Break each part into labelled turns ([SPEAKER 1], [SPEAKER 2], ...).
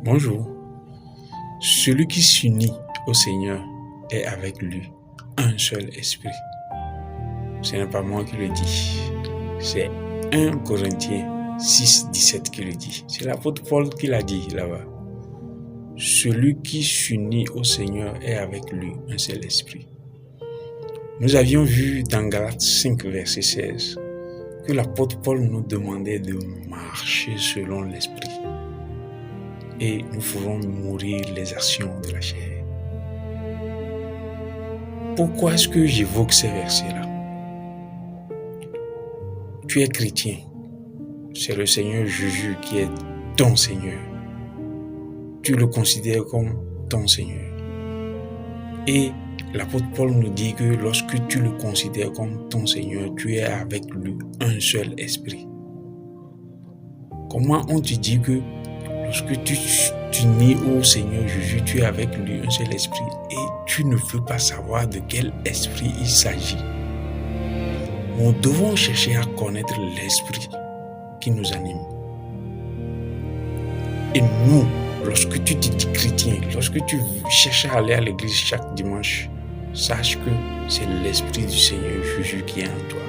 [SPEAKER 1] Bonjour. Celui qui s'unit au Seigneur est avec lui un seul esprit. Ce n'est pas moi qui le dis. C'est 1 Corinthiens 6, 17 qui le dit. C'est l'apôtre Paul qui l'a dit là-bas. Celui qui s'unit au Seigneur est avec lui un seul esprit. Nous avions vu dans Galates 5, verset 16, que l'apôtre Paul nous demandait de marcher selon l'esprit. Et nous ferons mourir les actions de la chair. Pourquoi est-ce que j'évoque ces versets-là? Tu es chrétien. C'est le Seigneur Jésus qui est ton Seigneur. Tu le considères comme ton Seigneur. Et l'apôtre Paul nous dit que lorsque tu le considères comme ton Seigneur, tu es avec lui un seul esprit. Comment on te dit que lorsque tu t'unis au Seigneur Jésus, tu es avec lui un seul esprit et tu ne veux pas savoir de quel esprit il s'agit? Nous devons chercher à connaître l'esprit qui nous anime. Et nous, lorsque tu te dis chrétien, lorsque tu cherches à aller à l'église chaque dimanche, sache que c'est l'esprit du Seigneur Jésus qui est en toi.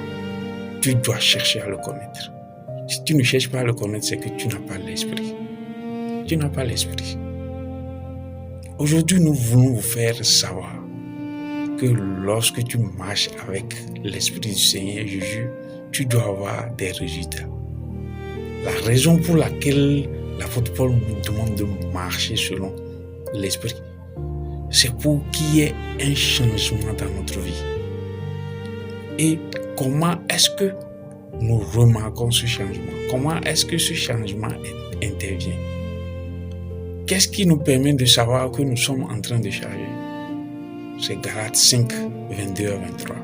[SPEAKER 1] Tu dois chercher à le connaître. Si tu ne cherches pas à le connaître, c'est que tu n'as pas l'esprit. Tu n'as pas l'esprit. Aujourd'hui, nous voulons vous faire savoir que lorsque tu marches avec l'esprit du Seigneur Jésus, tu dois avoir des résultats. La raison pour laquelle l'apôtre Paul nous demande de marcher selon l'esprit, c'est pour qu'il y ait un changement dans notre vie. Et comment est-ce que nous remarquons ce changement? Comment est-ce que ce changement intervient? Qu'est-ce qui nous permet de savoir que nous sommes en train de changer? C'est Galates 5, 22 à 23.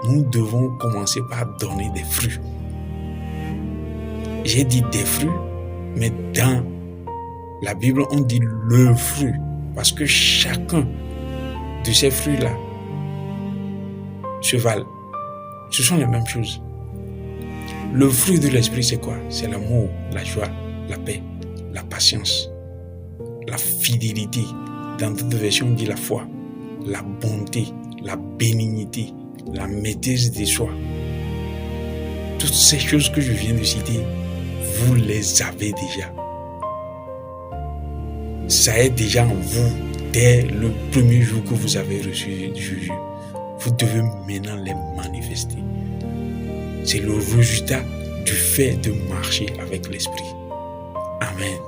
[SPEAKER 1] Nous devons commencer par donner des fruits. J'ai dit des fruits, mais dans la Bible, on dit le fruit. Parce que chacun de ces fruits-là se valent. Ce sont les mêmes choses. Le fruit de l'esprit, c'est quoi? C'est l'amour, la joie, la paix, la patience, la fidélité. Dans d'autres versions, on dit la foi, la bonté, la bénignité, la maîtrise de soi. Toutes ces choses que je viens de citer, vous les avez déjà. Ça est déjà en vous dès le premier jour que vous avez reçu Jésus. Vous devez maintenant les manifester. C'est le résultat du fait de marcher avec l'esprit. Amen.